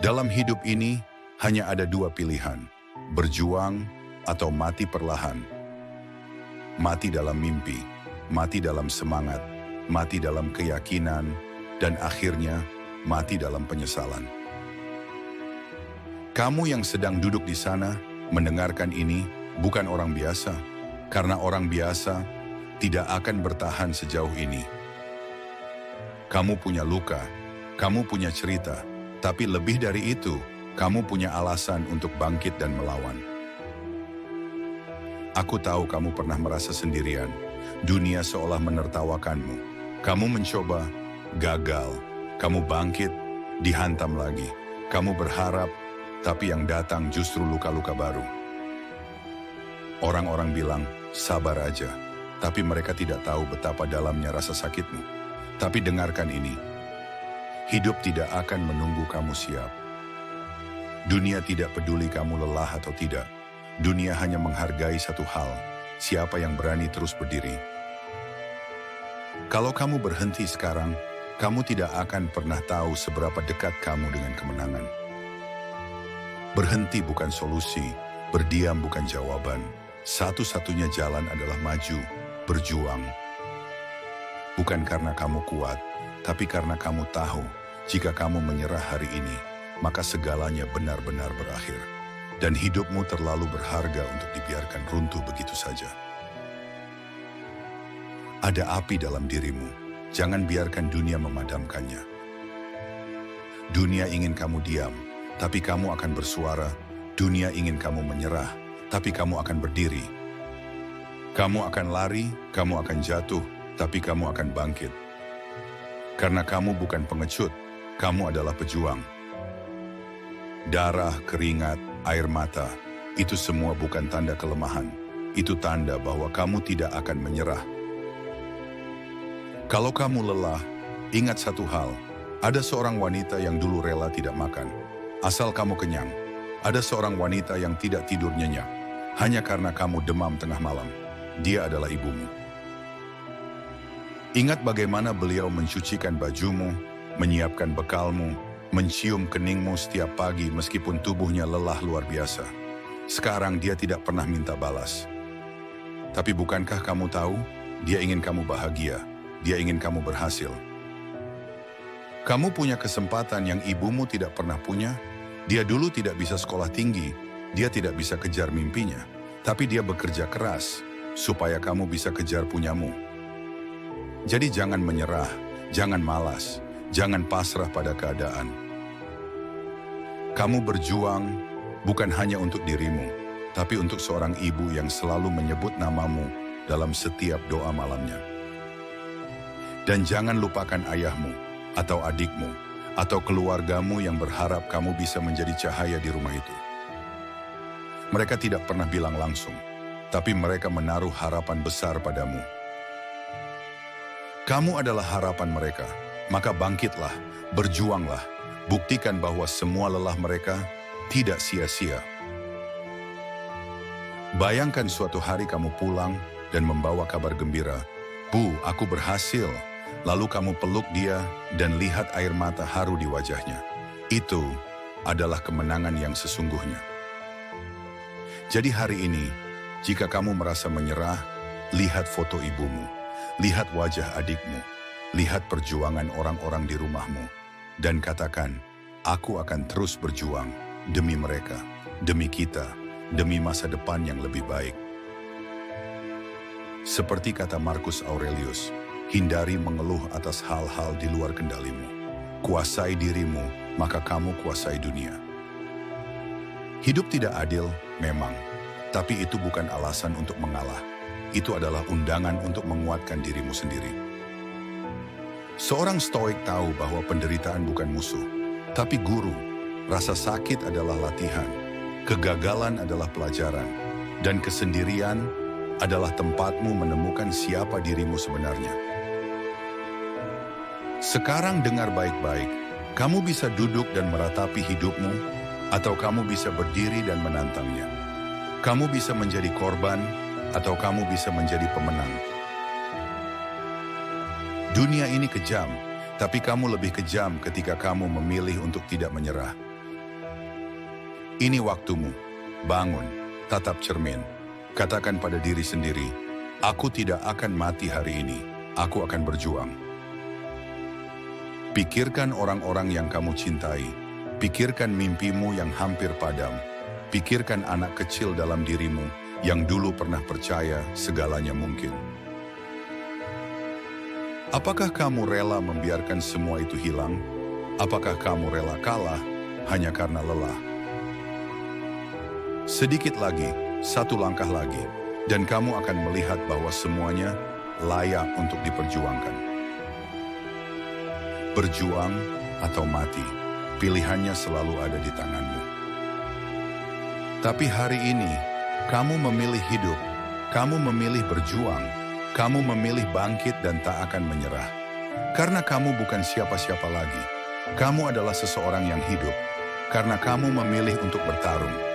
Dalam hidup ini, hanya ada dua pilihan, berjuang atau mati perlahan. Mati dalam mimpi, mati dalam semangat, mati dalam keyakinan, dan akhirnya mati dalam penyesalan. Kamu yang sedang duduk di sana, mendengarkan ini, bukan orang biasa, karena orang biasa tidak akan bertahan sejauh ini. Kamu punya luka, kamu punya cerita, tapi lebih dari itu, kamu punya alasan untuk bangkit dan melawan. Aku tahu kamu pernah merasa sendirian, dunia seolah menertawakanmu. Kamu mencoba, gagal, kamu bangkit, dihantam lagi. Kamu berharap, tapi yang datang justru luka-luka baru. Orang-orang bilang, sabar aja, tapi mereka tidak tahu betapa dalamnya rasa sakitmu. Tapi dengarkan ini, hidup tidak akan menunggu kamu siap. Dunia tidak peduli kamu lelah atau tidak. Dunia hanya menghargai satu hal, siapa yang berani terus berdiri. Kalau kamu berhenti sekarang, kamu tidak akan pernah tahu seberapa dekat kamu dengan kemenangan. Berhenti bukan solusi, berdiam bukan jawaban. Satu-satunya jalan adalah maju, berjuang. Bukan karena kamu kuat, tapi karena kamu tahu, jika kamu menyerah hari ini, maka segalanya benar-benar berakhir. Dan hidupmu terlalu berharga untuk dibiarkan runtuh begitu saja. Ada api dalam dirimu, jangan biarkan dunia memadamkannya. Dunia ingin kamu diam, tapi kamu akan bersuara. Dunia ingin kamu menyerah, tapi kamu akan berdiri. Kamu akan lari, kamu akan jatuh, tapi kamu akan bangkit. Karena kamu bukan pengecut, kamu adalah pejuang. Darah, keringat, air mata, itu semua bukan tanda kelemahan. Itu tanda bahwa kamu tidak akan menyerah. Kalau kamu lelah, ingat satu hal. Ada seorang wanita yang dulu rela tidak makan. Asal kamu kenyang. Ada seorang wanita yang tidak tidur nyenyak. Hanya karena kamu demam tengah malam. Dia adalah ibumu. Ingat bagaimana beliau mencucikan bajumu, menyiapkan bekalmu, mencium keningmu setiap pagi meskipun tubuhnya lelah luar biasa. Sekarang dia tidak pernah minta balas. Tapi bukankah kamu tahu, dia ingin kamu bahagia, dia ingin kamu berhasil. Kamu punya kesempatan yang ibumu tidak pernah punya. Dia dulu tidak bisa sekolah tinggi, dia tidak bisa kejar mimpinya. Tapi dia bekerja keras, supaya kamu bisa kejar punyamu. Jadi jangan menyerah, jangan malas, jangan pasrah pada keadaan. Kamu berjuang bukan hanya untuk dirimu, tapi untuk seorang ibu yang selalu menyebut namamu dalam setiap doa malamnya. Dan jangan lupakan ayahmu, atau adikmu, atau keluargamu yang berharap kamu bisa menjadi cahaya di rumah itu. Mereka tidak pernah bilang langsung, tapi mereka menaruh harapan besar padamu. Kamu adalah harapan mereka, maka bangkitlah, berjuanglah, buktikan bahwa semua lelah mereka tidak sia-sia. Bayangkan suatu hari kamu pulang dan membawa kabar gembira, "Bu, aku berhasil." Lalu kamu peluk dia dan lihat air mata haru di wajahnya. Itu adalah kemenangan yang sesungguhnya. Jadi hari ini, jika kamu merasa menyerah, lihat foto ibumu. Lihat wajah adikmu, lihat perjuangan orang-orang di rumahmu, dan katakan, aku akan terus berjuang demi mereka, demi kita, demi masa depan yang lebih baik. Seperti kata Marcus Aurelius, hindari mengeluh atas hal-hal di luar kendalimu. Kuasai dirimu, maka kamu kuasai dunia. Hidup tidak adil, memang, tapi itu bukan alasan untuk mengalah. Itu adalah undangan untuk menguatkan dirimu sendiri. Seorang stoik tahu bahwa penderitaan bukan musuh, tapi guru. Rasa sakit adalah latihan, kegagalan adalah pelajaran, dan kesendirian adalah tempatmu menemukan siapa dirimu sebenarnya. Sekarang dengar baik-baik, kamu bisa duduk dan meratapi hidupmu, atau kamu bisa berdiri dan menantangnya. Kamu bisa menjadi korban, atau kamu bisa menjadi pemenang. Dunia ini kejam, tapi kamu lebih kejam ketika kamu memilih untuk tidak menyerah. Ini waktumu. Bangun, tatap cermin. Katakan pada diri sendiri, aku tidak akan mati hari ini, aku akan berjuang. Pikirkan orang-orang yang kamu cintai, pikirkan mimpimu yang hampir padam, pikirkan anak kecil dalam dirimu yang dulu pernah percaya segalanya mungkin. Apakah kamu rela membiarkan semua itu hilang? Apakah kamu rela kalah hanya karena lelah? Sedikit lagi, satu langkah lagi, dan kamu akan melihat bahwa semuanya layak untuk diperjuangkan. Berjuang atau mati, pilihannya selalu ada di tanganmu. Tapi hari ini, kamu memilih hidup, kamu memilih berjuang, kamu memilih bangkit dan tak akan menyerah. Karena kamu bukan siapa-siapa lagi, kamu adalah seseorang yang hidup, karena kamu memilih untuk bertarung.